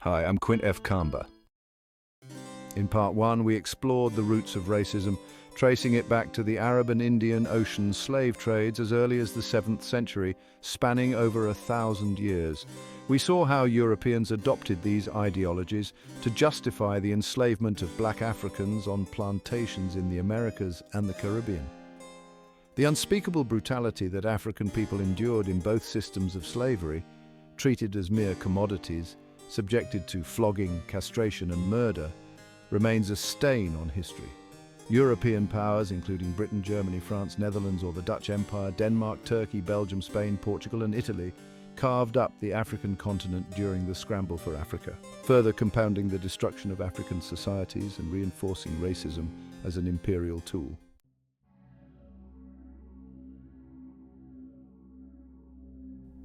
Hi, I'm Quint F. Kamba. In part one, we explored the roots of racism, tracing it back to the Arab and Indian Ocean slave trades as early as the 7th century, spanning over 1,000 years. We saw how Europeans adopted these ideologies to justify the enslavement of black Africans on plantations in the Americas and the Caribbean. The unspeakable brutality that African people endured in both systems of slavery, treated as mere commodities, subjected to flogging, castration and murder, remains a stain on history. European powers, including Britain, Germany, France, Netherlands or the Dutch Empire, Denmark, Turkey, Belgium, Spain, Portugal and Italy, carved up the African continent during the scramble for Africa, further compounding the destruction of African societies and reinforcing racism as an imperial tool.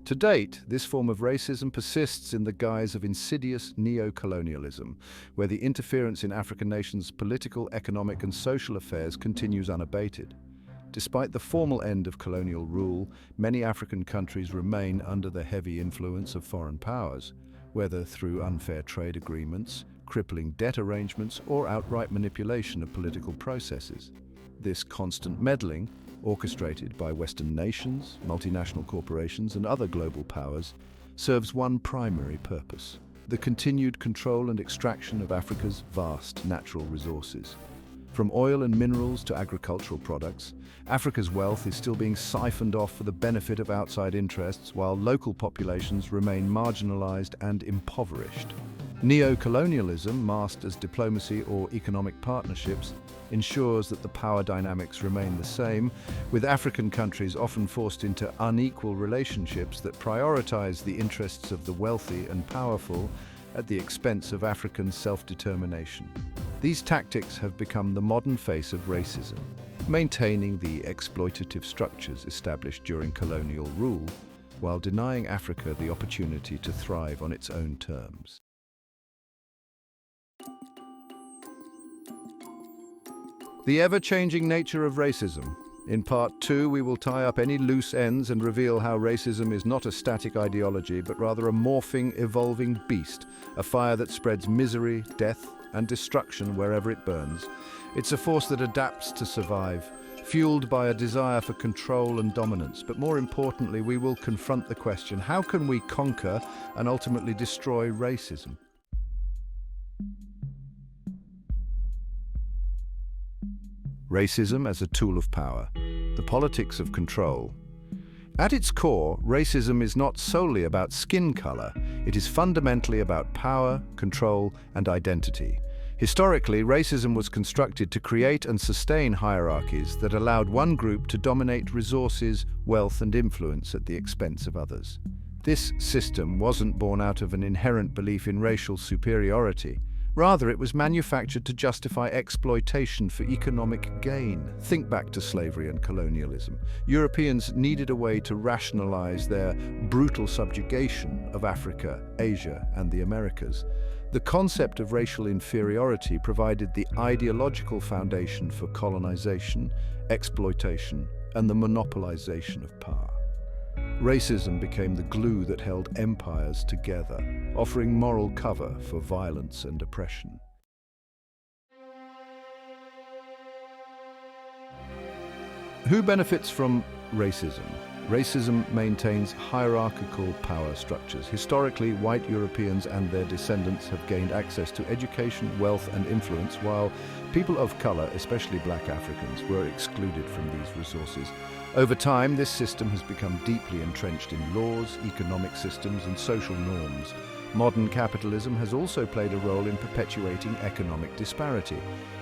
To date, this form of racism persists in the guise of insidious neo-colonialism, where the interference in African nations' political, economic and social affairs continues unabated. Despite the formal end of colonial rule, many African countries remain under the heavy influence of foreign powers, whether through unfair trade agreements, crippling debt arrangements or outright manipulation of political processes. This constant meddling, orchestrated by Western nations, multinational corporations and other global powers, serves one primary purpose: the continued control and extraction of Africa's vast natural resources. From oil and minerals to agricultural products, Africa's wealth is still being siphoned off for the benefit of outside interests, while local populations remain marginalized and impoverished. Neo-colonialism, masked as diplomacy or economic partnerships, ensures that the power dynamics remain the same, with African countries often forced into unequal relationships that prioritize the interests of the wealthy and powerful at the expense of African self-determination. These tactics have become the modern face of racism, maintaining the exploitative structures established during colonial rule, while denying Africa the opportunity to thrive on its own terms. The ever-changing nature of racism. In part 2, we will tie up any loose ends and reveal how racism is not a static ideology, but rather a morphing, evolving beast, a fire that spreads misery, death, and destruction wherever it burns. It's a force that adapts to survive, fueled by a desire for control and dominance. But more importantly, we will confront the question: how can we conquer and ultimately destroy racism? Racism as a tool of power, the politics of control. At its core, racism is not solely about skin color. It is fundamentally about power, control, and identity. Historically, racism was constructed to create and sustain hierarchies that allowed one group to dominate resources, wealth, and influence at the expense of others. This system wasn't born out of an inherent belief in racial superiority. Rather, it was manufactured to justify exploitation for economic gain. Think back to slavery and colonialism. Europeans needed a way to rationalize their brutal subjugation of Africa, Asia, and the Americas. The concept of racial inferiority provided the ideological foundation for colonization, exploitation, and the monopolization of power. Racism became the glue that held empires together, offering moral cover for violence and oppression. Who benefits from racism? Racism maintains hierarchical power structures. Historically, white Europeans and their descendants have gained access to education, wealth, and influence, while people of color, especially black Africans, were excluded from these resources. Over time, this system has become deeply entrenched in laws, economic systems, and social norms. Modern capitalism has also played a role in perpetuating economic disparity,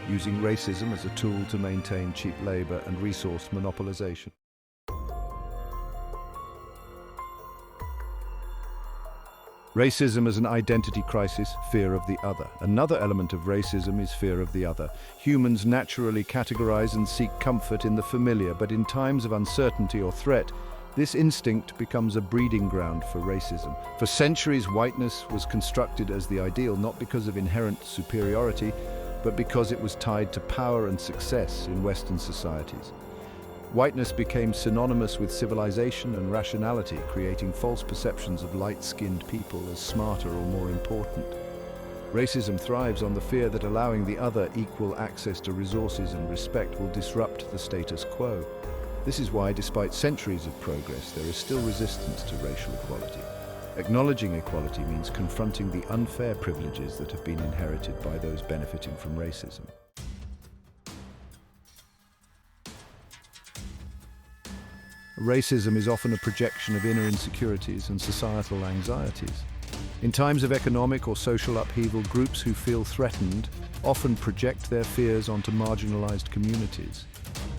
using racism as a tool to maintain cheap labor and resource monopolization. Racism as an identity crisis, fear of the other. Another element of racism is fear of the other. Humans naturally categorize and seek comfort in the familiar, but in times of uncertainty or threat, this instinct becomes a breeding ground for racism. For centuries, whiteness was constructed as the ideal, not because of inherent superiority, but because it was tied to power and success in Western societies. Whiteness became synonymous with civilization and rationality, creating false perceptions of light-skinned people as smarter or more important. Racism thrives on the fear that allowing the other equal access to resources and respect will disrupt the status quo. This is why, despite centuries of progress, there is still resistance to racial equality. Acknowledging equality means confronting the unfair privileges that have been inherited by those benefiting from racism. Racism is often a projection of inner insecurities and societal anxieties. In times of economic or social upheaval, groups who feel threatened often project their fears onto marginalized communities.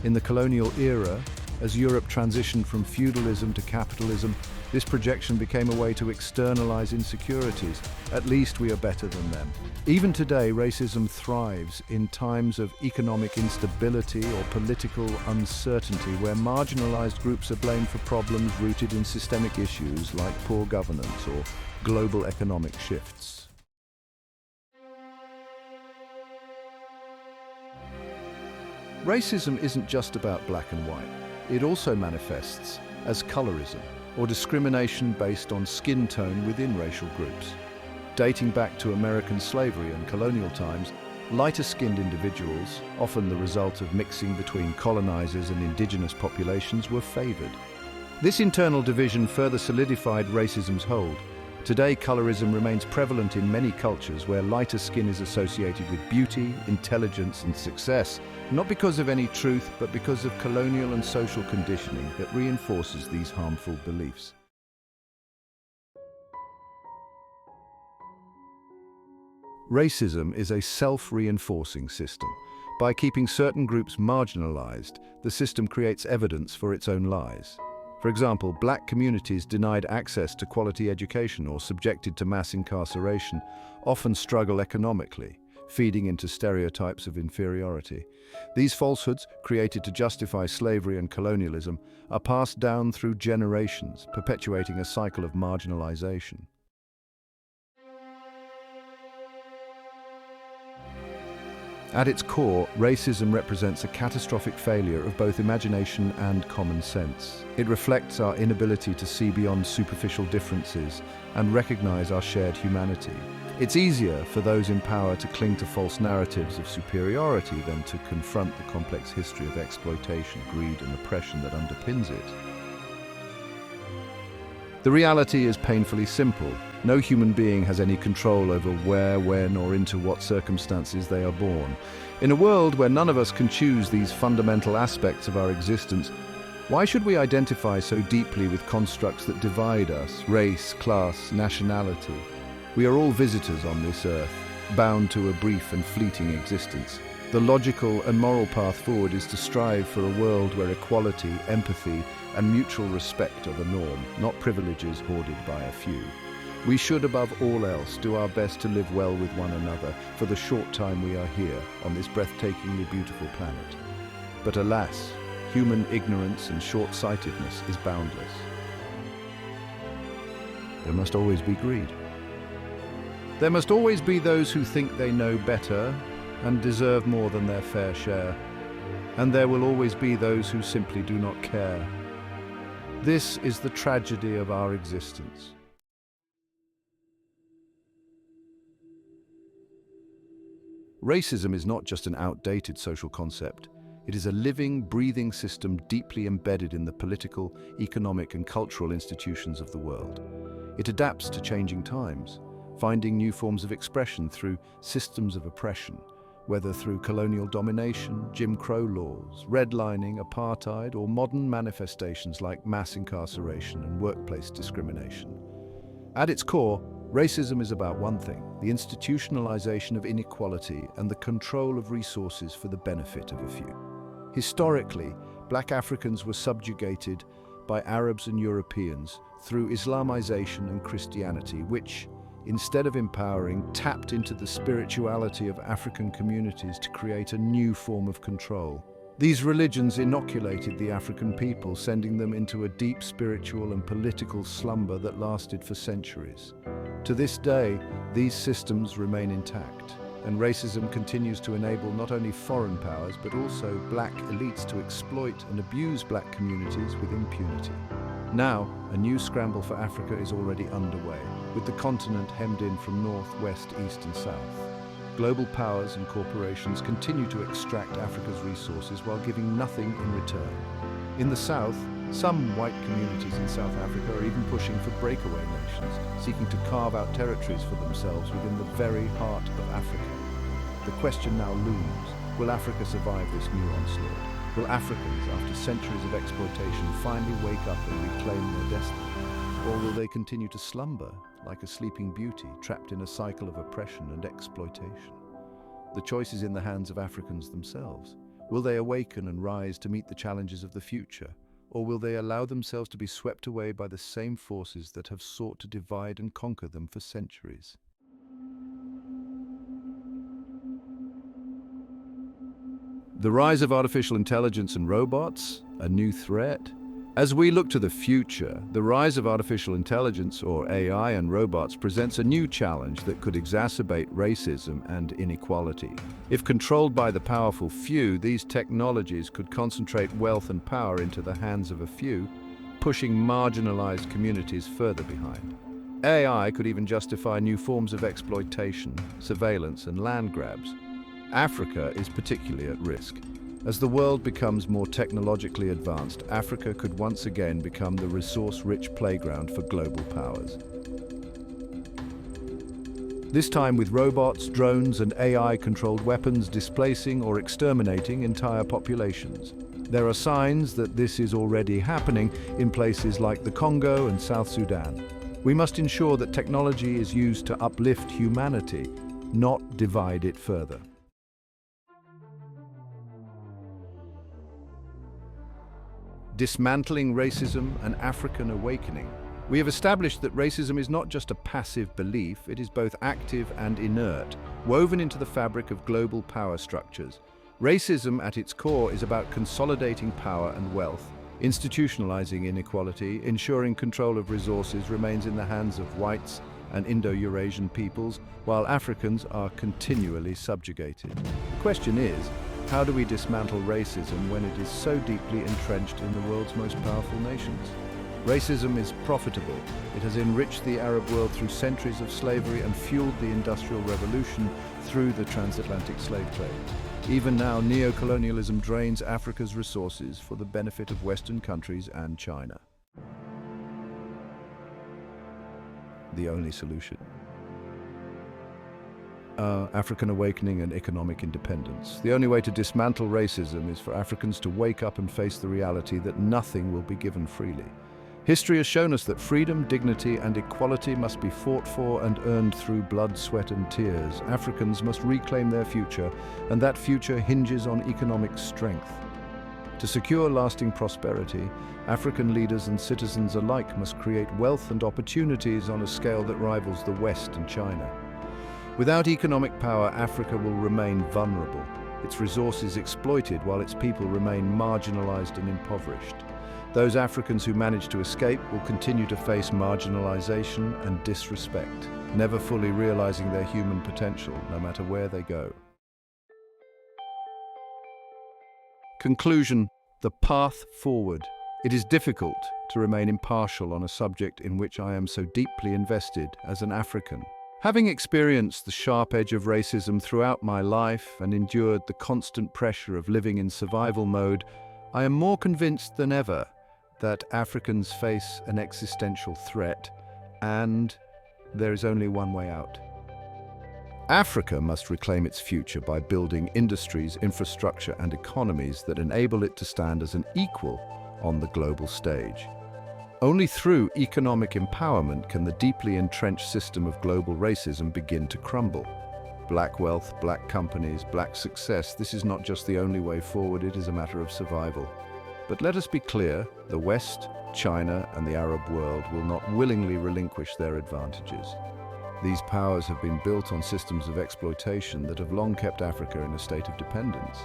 In the colonial era, as Europe transitioned from feudalism to capitalism, this projection became a way to externalize insecurities. At least we are better than them. Even today, racism thrives in times of economic instability or political uncertainty, where marginalized groups are blamed for problems rooted in systemic issues like poor governance or global economic shifts. Racism isn't just about black and white. It also manifests as colorism, or discrimination based on skin tone within racial groups. Dating back to American slavery and colonial times, lighter-skinned individuals, often the result of mixing between colonizers and indigenous populations, were favored. This internal division further solidified racism's hold. Today, colorism remains prevalent in many cultures where lighter skin is associated with beauty, intelligence, and success, not because of any truth, but because of colonial and social conditioning that reinforces these harmful beliefs. Racism is a self-reinforcing system. By keeping certain groups marginalized, the system creates evidence for its own lies. For example, black communities denied access to quality education or subjected to mass incarceration often struggle economically, feeding into stereotypes of inferiority. These falsehoods, created to justify slavery and colonialism, are passed down through generations, perpetuating a cycle of marginalization. At its core, racism represents a catastrophic failure of both imagination and common sense. It reflects our inability to see beyond superficial differences and recognize our shared humanity. It's easier for those in power to cling to false narratives of superiority than to confront the complex history of exploitation, greed, and oppression that underpins it. The reality is painfully simple. No human being has any control over where, when, or into what circumstances they are born. In a world where none of us can choose these fundamental aspects of our existence, why should we identify so deeply with constructs that divide us, race, class, nationality? We are all visitors on this earth, bound to a brief and fleeting existence. The logical and moral path forward is to strive for a world where equality, empathy, and mutual respect are the norm, not privileges hoarded by a few. We should, above all else, do our best to live well with one another for the short time we are here on this breathtakingly beautiful planet. But alas, human ignorance and short-sightedness is boundless. There must always be greed. There must always be those who think they know better and deserve more than their fair share. And there will always be those who simply do not care. This is the tragedy of our existence. Racism is not just an outdated social concept. It is a living, breathing system deeply embedded in the political, economic, and cultural institutions of the world. It adapts to changing times, finding new forms of expression through systems of oppression, whether through colonial domination, Jim Crow laws, redlining, apartheid, or modern manifestations like mass incarceration and workplace discrimination. At its core, racism is about one thing: the institutionalization of inequality and the control of resources for the benefit of a few. Historically, black Africans were subjugated by Arabs and Europeans through Islamization and Christianity, which, instead of empowering, tapped into the spirituality of African communities to create a new form of control. These religions inoculated the African people, sending them into a deep spiritual and political slumber that lasted for centuries. To this day, these systems remain intact, and racism continues to enable not only foreign powers but also black elites to exploit and abuse black communities with impunity. Now, a new scramble for Africa is already underway, with the continent hemmed in from north, west, east and south. Global powers and corporations continue to extract Africa's resources while giving nothing in return. In the south, some white communities in South Africa are even pushing for breakaway nations, seeking to carve out territories for themselves within the very heart of Africa. The question now looms, will Africa survive this new onslaught? Will Africans, after centuries of exploitation, finally wake up and reclaim their destiny? Or will they continue to slumber, like a sleeping beauty, trapped in a cycle of oppression and exploitation? The choice is in the hands of Africans themselves. Will they awaken and rise to meet the challenges of the future? Or will they allow themselves to be swept away by the same forces that have sought to divide and conquer them for centuries? The rise of artificial intelligence and robots, a new threat? As we look to the future, the rise of artificial intelligence, or AI, and robots presents a new challenge that could exacerbate racism and inequality. If controlled by the powerful few, these technologies could concentrate wealth and power into the hands of a few, pushing marginalized communities further behind. AI could even justify new forms of exploitation, surveillance, and land grabs. Africa is particularly at risk. As the world becomes more technologically advanced, Africa could once again become the resource-rich playground for global powers. This time with robots, drones, and AI-controlled weapons displacing or exterminating entire populations. There are signs that this is already happening in places like the Congo and South Sudan. We must ensure that technology is used to uplift humanity, not divide it further. Dismantling racism, an African awakening. We have established that racism is not just a passive belief, it is both active and inert, woven into the fabric of global power structures. Racism at its core is about consolidating power and wealth, institutionalizing inequality, ensuring control of resources remains in the hands of whites and Indo-Eurasian peoples, while Africans are continually subjugated. The question is, how do we dismantle racism when it is so deeply entrenched in the world's most powerful nations? Racism is profitable. It has enriched the Arab world through centuries of slavery and fueled the Industrial Revolution through the transatlantic slave trade. Even now, neocolonialism drains Africa's resources for the benefit of Western countries and China. The only solution. African awakening and economic independence. The only way to dismantle racism is for Africans to wake up and face the reality that nothing will be given freely. History has shown us that freedom, dignity, and equality must be fought for and earned through blood, sweat, and tears. Africans must reclaim their future, and that future hinges on economic strength. To secure lasting prosperity, African leaders and citizens alike must create wealth and opportunities on a scale that rivals the West and China. Without economic power, Africa will remain vulnerable, its resources exploited while its people remain marginalized and impoverished. Those Africans who manage to escape will continue to face marginalization and disrespect, never fully realizing their human potential, no matter where they go. Conclusion: the path forward. It is difficult to remain impartial on a subject in which I am so deeply invested as an African. Having experienced the sharp edge of racism throughout my life and endured the constant pressure of living in survival mode, I am more convinced than ever that Africans face an existential threat, and there is only one way out. Africa must reclaim its future by building industries, infrastructure, and economies that enable it to stand as an equal on the global stage. Only through economic empowerment can the deeply entrenched system of global racism begin to crumble. Black wealth, black companies, black success, this is not just the only way forward, it is a matter of survival. But let us be clear, the West, China, and the Arab world will not willingly relinquish their advantages. These powers have been built on systems of exploitation that have long kept Africa in a state of dependence.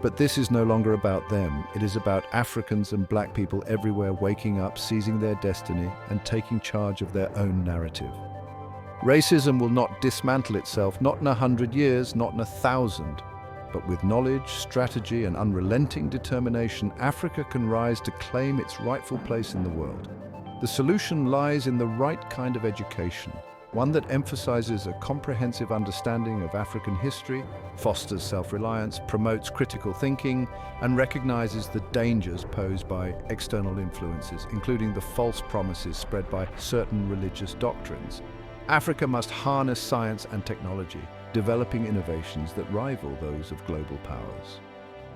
But this is no longer about them. It is about Africans and black people everywhere waking up, seizing their destiny, and taking charge of their own narrative. Racism will not dismantle itself, not in 100 years, not in 1,000. But with knowledge, strategy, and unrelenting determination, Africa can rise to claim its rightful place in the world. The solution lies in the right kind of education, one that emphasizes a comprehensive understanding of African history, fosters self-reliance, promotes critical thinking, and recognizes the dangers posed by external influences, including the false promises spread by certain religious doctrines. Africa must harness science and technology, developing innovations that rival those of global powers.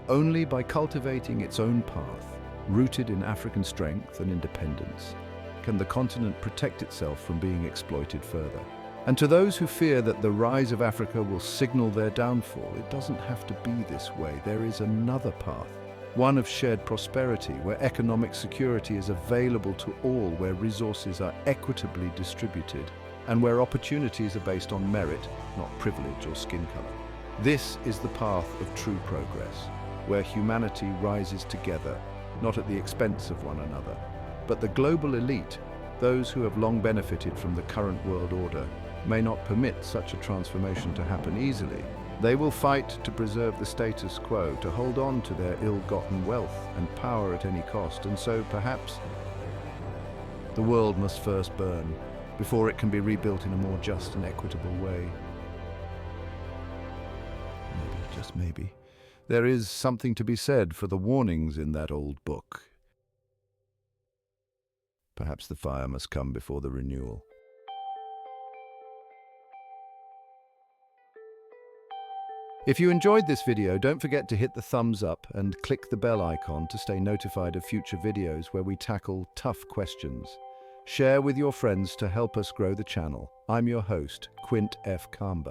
Only by cultivating its own path, rooted in African strength and independence, can the continent protect itself from being exploited further. And to those who fear that the rise of Africa will signal their downfall, it doesn't have to be this way. There is another path, one of shared prosperity, where economic security is available to all, where resources are equitably distributed, and where opportunities are based on merit, not privilege or skin color. This is the path of true progress, where humanity rises together, not at the expense of one another. But the global elite, those who have long benefited from the current world order, may not permit such a transformation to happen easily. They will fight to preserve the status quo, to hold on to their ill-gotten wealth and power at any cost, and so perhaps the world must first burn before it can be rebuilt in a more just and equitable way. Maybe, just maybe, there is something to be said for the warnings in that old book. Perhaps the fire must come before the renewal. If you enjoyed this video, don't forget to hit the thumbs up and click the bell icon to stay notified of future videos where we tackle tough questions. Share with your friends to help us grow the channel. I'm your host, Quint F. Kamba.